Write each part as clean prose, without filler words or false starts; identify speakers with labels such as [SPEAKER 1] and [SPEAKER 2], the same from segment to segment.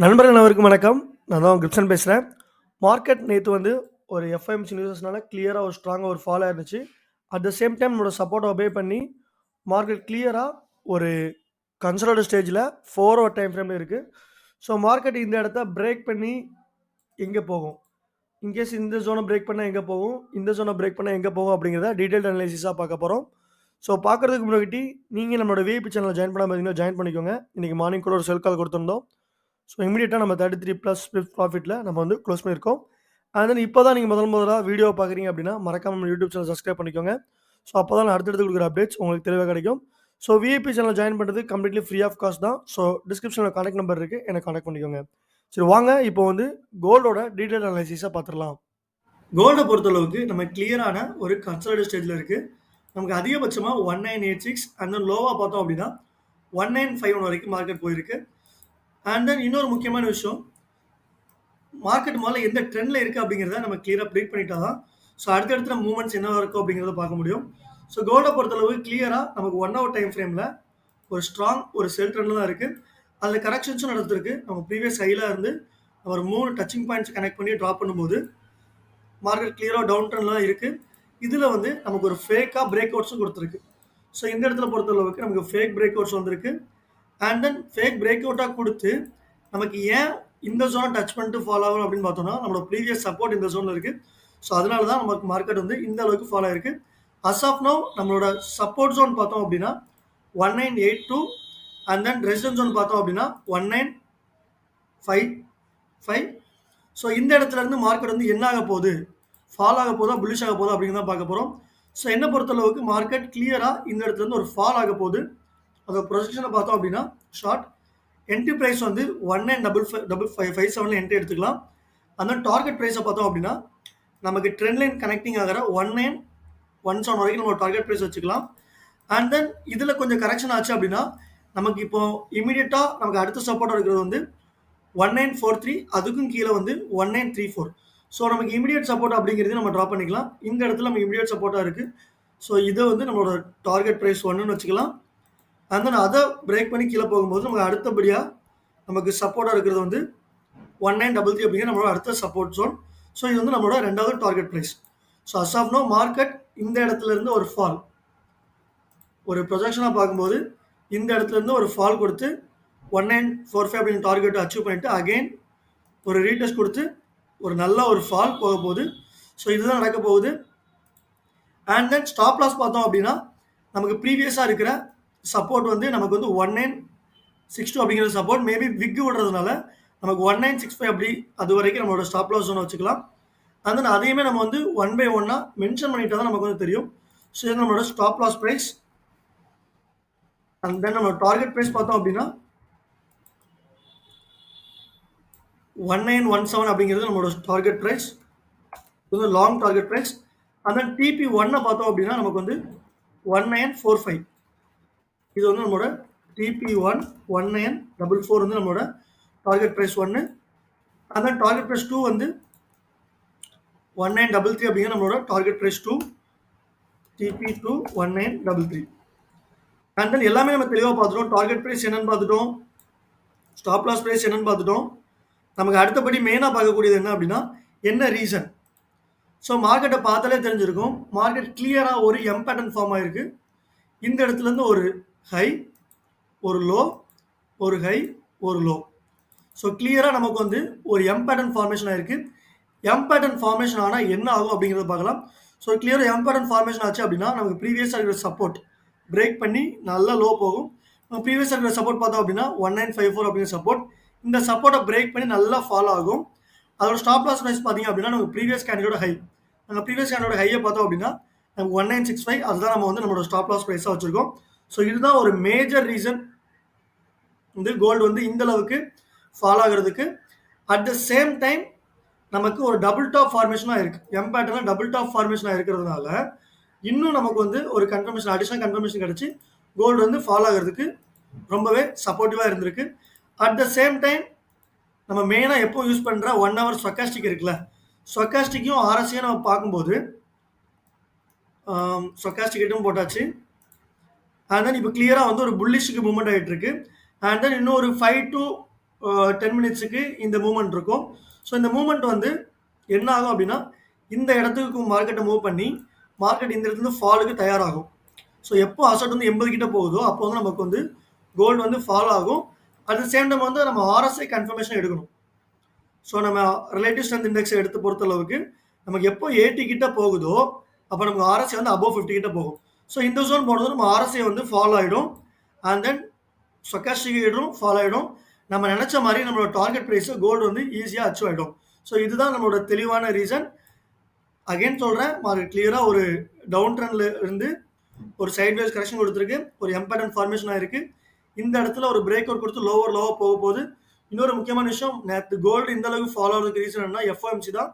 [SPEAKER 1] நண்பர்கள் அனைவருக்கும் வணக்கம். நான் தான் கிரிப்சன் பேசுறேன். மார்க்கெட் நேத்து வந்து ஒரு எஃப்எம்சி நியூஸஸ்னால கிளியரா ஒரு ஸ்ட்ராங்கா ஒரு ஃபாலா இருந்துச்சு. அட் த சேம் டைம் நம்மளோட சப்போர்ட்ட ஒபே பண்ணி மார்க்கெட் கிளியரா ஒரு கன்சாலிடேட் ஸ்டேஜ்ல 4 ஹவர் டைம் ஃப்ரேம்ல இருக்கு. ஸோ மார்க்கெட் இந்த இடத்த பிரேக் பண்ணி எங்க போகும்? இன்கேஸ் இந்த ஜோன பிரேக் பண்ணா எங்க போகும்? இந்த ஜோன பிரேக் பண்ணா எங்க போகும்? அப்படிங்கிறத டீடைல்ட் அனலைசிஸா பார்க்க போறோம். ஸோ பார்க்கறதுக்கு முன்னாடி நீங்க நம்மளோட விஐபி சேனல ஜாயின் பண்ணாம இருந்தீங்கன்னா ஜாயின் பண்ணிக்கோங்க. இன்னைக்கு மார்னிங் கூட ஒரு செல் கால் குடுத்திருந்தோம். ஸோ இமிடியேட்டா நம்ம 33 பிளஸ் ப்ராஃபிட்ல நம்ம வந்து க்ளோஸ் பண்ணியிருக்கோம். அண்ட் தென் இப்போ தான் நீங்க முதலா வீடியோ பார்க்குறீங்க அப்படின்னா, மறக்காம நம்ம யூடியூப் சேனல் சப்ஸ்கிரைப் பண்ணிக்கோங்க. ஸோ அப்பதான் நான் அடுத்தடுத்து குடுக்குற அப்டேட்ஸ் உங்களுக்கு தெளிவா கிடைக்கும். ஸோ விஐபி சேனல் ஜாயின் பண்றது கம்ப்ளீட்லி ஃப்ரீ ஆஃப் காஸ்ட் தான். ஸோ டிஸ்கிரிப்ஷன்ல கான்டாக்ட் நம்பர் இருக்கு. என்ன கான்டாக்ட் பண்ணிக்கோங்க. சரி வாங்க இப்போ வந்து கோல்டோட டீடைல் அனலைசிஸா பார்த்துடலாம். கோல்ட பொறுத்தளவுக்கு நம்ம கிளியரான ஒரு கன்சாலிடேட் ஸ்டேஜ்ல இருக்கு. நமக்கு அதிகபட்சமா 1986 அண்ட் தென் லோவா பார்த்தோம் அப்படின்னா 1951 வரைக்கும் மார்க்கெட் போயிருக்கு. அண்ட் தென் இன்னொரு முக்கியமான விஷயம், மார்க்கெட் முதல்ல எந்த ட்ரெண்ட்ல இருக்கு அப்படிங்கிறத நம்ம கிளியரா ப்ரெடிக்ட் பண்ணிட்டா தான், ஸோ அடுத்தடுத்த மூவ்மெண்ட்ஸ் என்னவா இருக்கும் அப்படிங்கிறத பார்க்க முடியும். ஸோ கோல்ட பொறுத்தளவு கிளியரா நமக்கு 1 ஹவர் டைம் ஃப்ரேம்ல ஒரு ஸ்ட்ராங் ஒரு செல் ட்ரெண்ட்ல தான் இருக்கு. அதுல கரெக்ஷன்ஸும் நடந்திருக்கு. நம்ம ப்ரீவியஸ் ஹைல இருந்து ஒரு 3 டச்சிங் பாயிண்ட்ஸ் கனெக்ட் பண்ணி டிராப் பண்ணும்போது மார்க்கெட் கிளியரா டவுன் ட்ரெண்ட்ல தான் இருக்கு. இதுல வந்து நமக்கு ஒரு ஃபேக்கா பிரேக் அவுட்ஸும் கொடுத்திருக்கு. ஸோ இந்த இடத்துல பொறுத்தளவுக்கு நமக்கு ஃபேக் பிரேக் அவுட்ஸ் வந்திருக்கு. அண்ட் தென் ஃபேக் பிரேக் அவுட்டா குடுத்து நமக்கு ஏன் இந்த ஜோனை டச் பண்ணிட்டு ஃபாலோ ஆகும் அப்படின்னு பார்த்தோம்னா, நம்மளோட ப்ரீவியஸ் சப்போர்ட் இந்த ஜோன்ல இருக்கு. ஸோ அதனால தான் நமக்கு மார்க்கெட் வந்து இந்த அளவுக்கு ஃபாலோ ஆயிருக்கு. அஸ் ஆஃப் நவ் நம்மளோட சப்போர்ட் ஜோன் பார்த்தோம் அப்படின்னா 1982 அண்ட் தென் ரெசிஸ்டன்ஸ் ஜோன் பார்த்தோம் அப்படின்னா 1955. ஸோ இந்த இடத்துல இருந்து மார்க்கெட் வந்து என்ன ஆக போகுது, ஃபால் ஆக போதா, புல்லிஷ் ஆக போதா அப்படிங்கிறத பார்க்க போறோம். ஸோ என்ன பொறுத்தளவுக்கு மார்க்கெட் கிளியரா இந்த இடத்துல இருந்து ஒரு ஃபால் ஆக போகுது. அதோட ப்ரொஜெக்ஷனை பார்த்தோம் அப்படின்னா ஷார்ட் என்ட்ரி பிரைஸ் வந்து 195557ல என்ட்ரி எடுத்துக்கலாம். அந்த டார்கெட் பிரைஸை பார்த்தோம் அப்படின்னா நமக்கு ட்ரெண்ட் லைன் கனெக்டிங் ஆகிற 1917 வரைக்கும் நம்ம டார்கெட் பிரைஸ் வச்சுக்கலாம். அண்ட் தென் இதுல கொஞ்சம் கரெக்ஷன் ஆச்சு அப்படின்னா நமக்கு இப்போ இமீடியட்டா நமக்கு அடுத்த சப்போர்ட் இருக்கிறது வந்து 1943, அதுக்கும் கீழே வந்து 1934. ஸோ நமக்கு இமீடியட் சப்போர்ட் அப்படிங்கிறது நம்ம ட்ரா பண்ணிக்கலாம். இந்த இடத்துல நம்ம இமீடியட் சப்போர்ட்டா இருக்கு. ஸோ இதை வந்து நம்மளோட டார்கெட் பிரைஸ் 1ன்னு வச்சுக்கலாம். அண்ட் தென் அதை பிரேக் பண்ணி கீழே போகும்போது நமக்கு அடுத்தபடியா நமக்கு சப்போர்ட்டா இருக்கிறது வந்து 1933 அப்படிங்கிற நம்மளோட அடுத்த சப்போர்ட் ஜோன். ஸோ இது வந்து நம்மளோட ரெண்டாவது target price. So as of now market இந்த இடத்துல இருந்து ஒரு ஃபால், ஒரு ப்ரொஜெக்ஷனாக பார்க்கும்போது இந்த இடத்துல இருந்து ஒரு ஃபால் கொடுத்து 1945 அப்படின்னு டார்கெட்டை அச்சீவ் பண்ணிட்டு அகைன் ஒரு ரீடெஸ்ட் கொடுத்து ஒரு நல்ல ஒரு ஃபால் போக போகுது. ஸோ இதுதான் நடக்க போகுது. அண்ட் தென் ஸ்டாப் லாஸ் பார்த்தோம் அப்படின்னா நமக்கு ப்ரீவியஸாக இருக்கிற சப்போர்ட் வந்து நமக்கு வந்து 1962 அப்படிங்கிற சப்போர்ட் மேபி விக் விடுறதுனால நமக்கு 1965 அப்படி அது வரைக்கும் நம்மளோட ஸ்டாப் லாஸ் ஜோனை வச்சுக்கலாம். அண்ட் தென் அதையுமே நம்ம வந்து 1 by 1 மென்ஷன் பண்ணிட்டா தான் நமக்கு வந்து தெரியும். ஸோ இது நம்மளோட stop loss price. And then நம்மளோட டார்கெட் பிரைஸ் பார்த்தோம் அப்படின்னா 1917 அப்படிங்கிறது நம்மளோட டார்கெட் பிரைஸ். இது வந்து long target price. And then TP 1 பார்த்தோம் அப்படின்னா நமக்கு வந்து 1945. இது வந்து நம்மளோட TP1 1944 வந்து நம்மளோட target price 1. And then target price 2 வந்து 1933 அப்படிங்கிற நம்மளோட target price 2. TP2 1933. And then எல்லாமே நம்ம தெளிவாக பார்த்துட்டோம். டார்கெட் பிரைஸ் என்னன்னு பார்த்துட்டோம், ஸ்டாப் லாஸ் பிரைஸ் என்னன்னு பார்த்துட்டோம். நமக்கு அடுத்தபடி மெயினாக பார்க்கக்கூடியது என்ன அப்படின்னா என்ன ரீசன். ஸோ மார்க்கெட்டை பார்த்தாலே தெரிஞ்சிருக்கும், மார்க்கெட் கிளியராக ஒரு எம் பேட்டர்ன் ஃபார்ம் ஆயிருக்கு. இந்த இடத்துல இருந்து ஒரு ஹை, ஒரு லோ, ஒரு ஹை, ஒரு லோ. ஸோ கிளியராக நமக்கு வந்து ஒரு எம் பேட்டர்ன் ஃபார்மேஷன் ஆயிருக்கு. எம் பேட்டர்ன் ஃபார்மேஷன் ஆனால் என்ன ஆகும் அப்படிங்கிறத பார்க்கலாம். ஸோ கிளியராக எம் பேட்டர்ன் ஃபார்மேஷன் ஆச்சு அப்படின்னா நமக்கு ப்ரீவியஸாக இருக்கிற சப்போர்ட் பிரேக் பண்ணி நல்லா லோ போகும். நம்ம ப்ரீவியஸாக இருக்கிற சப்போர்ட் பார்த்தோம் அப்படின்னா 1954 அப்படிங்கிற சப்போர்ட். இந்த சப்போர்ட்டை பிரேக் பண்ணி நல்லா ஃபாலோ ஆகும். அதோட ஸ்டாப் லாஸ் ப்ரைஸ் பார்த்தீங்க அப்படின்னா நமக்கு ப்ரீவியஸ் கேண்டோட ஹை, நம்ம ப்ரீவியஸ் கேண்டோட ஹையை பார்த்தோம் அப்படின்னா நமக்கு 1965, அதுதான் நம்ம வந்து நம்மளோட ஸ்டாப் லாஸ் ப்ரைஸாக வச்சுருக்கோம். ஸோ இதுதான் ஒரு மேஜர் ரீசன் வந்து கோல்டு வந்து இந்த அளவுக்கு ஃபாலோ ஆகிறதுக்கு. அட் த சேம் டைம் நமக்கு ஒரு டபுள் டாப் ஃபார்மேஷனாக இருக்குது. எம் பேட்டர்னில் டபுள் டாப் ஃபார்மேஷனாக இருக்கிறதுனால இன்னும் நமக்கு வந்து ஒரு கன்ஃபர்மேஷன், அடிஷனல் கன்ஃபர்மேஷன் கிடச்சி கோல்டு வந்து ஃபாலோ ஆகிறதுக்கு ரொம்பவே சப்போர்ட்டிவாக இருந்திருக்கு. அட் த சேம் டைம் நம்ம மெயினாக எப்போ யூஸ் பண்ணுற 1 ஹவர் ஸ்டொக்காஸ்டிக் இருக்குல்ல, ஸ்டொக்காஸ்டிக்கையும் ஆர்எஸ்ஐயும் நம்ம பார்க்கும்போது ஸ்டொக்காஸ்டிக் ஐட்டும் போட்டாச்சு. அண்ட் தென் இப்போ கிளியராக வந்து ஒரு புல்லிஷுக்கு மூவ்மெண்ட் ஆகிட்டு இருக்கு. அண்ட் தென் இன்னும் ஒரு 5 to 10 மினிட்ஸுக்கு இந்த மூவ்மெண்ட் இருக்கும். ஸோ இந்த மூவ்மெண்ட் வந்து என்ன ஆகும் அப்படின்னா, இந்த இடத்துக்கு மார்க்கெட்ட மூவ் பண்ணி, மார்க்கெட் இந்த இடத்துலருந்து ஃபாலுக்கு தயாராகும். ஸோ எப்போ அசெட் வந்து 80 கிட்ட போகுதோ, அப்போ வந்து நமக்கு வந்து கோல்டு வந்து ஃபால் ஆகும். அட் த சேம் டைம் வந்து நம்ம ஆர்எஸ்ஐ கன்ஃபர்மேஷன் எடுக்கணும். ஸோ நம்ம ரிலேட்டிவ் ஸ்ட்ரென்த் இண்டெக்ஸ் எடுத்து பொறுத்தளவுக்கு, நமக்கு எப்போ 80 கிட்ட போகுதோ, அப்போ நமக்கு ஆர்எஸ்ஐ வந்து அபோவ் 50 கிட்ட போகும். ஸோ இந்த ஜோன் போனதும் நம்ம ஆர்எஸ்ஐ வந்து ஃபால் ஆயிடும். அண்ட் தென் ஸ்டோக்காஸ்டிக் ஹெட்ரும் ஃபால் ஆயிடும். நம்ம நெனச்ச மாரி நம்மளோட டார்கெட் பிரைஸ் கோல்டு வந்து ஈஸியா அச்சீவ் ஆயிடும். ஸோ இதுதான் நம்மளோட தெளிவான ரீசன். அகைன் சொல்றேன், மார்க்கெட் கிளியரா ஒரு டவுன் ட்ரெண்ட்ல இருந்து ஒரு சைட்வேஸ் கரெக்ஷன் கொடுத்திருக்கு. ஒரு எம்பேட்டர்ன் ஃபார்மேஷன் ஆயிருக்கு. இந்த இடத்துல ஒரு பிரேக் அவுட் கொடுத்து லோவா போக போகுது. இன்னொரு முக்கியமான விஷயம், நேத்து கோல்டு இந்த அளவுக்கு ஃபாலோ ஆகுறதுக்கு ரீசன் என்னன்னா, எஃப்ஓஎம்சி தான்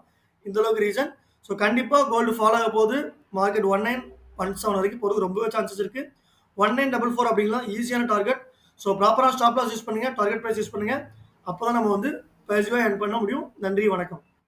[SPEAKER 1] இந்த அளவுக்கு ரீசன். ஸோ கண்டிப்பா கோல்டு ஃபாலோ ஆக போகுது. மார்க்கெட் 1917 வரைக்கும் போறதுக்கு ரொம்பவே சான்சஸ் இருக்கு. 1944 அப்படிங்கலாம் ஈஸியான டார்கெட். ஸோ ப்ராப்பரா ஸ்டாப் லாஸ் யூஸ் பண்ணுங்க, டார்கெட் பிரைஸ் யூஸ் பண்ணுங்க. அப்பதான் நம்ம வந்து பாசிட்டிவா எர்ன் பண்ண முடியும். நன்றி, வணக்கம்.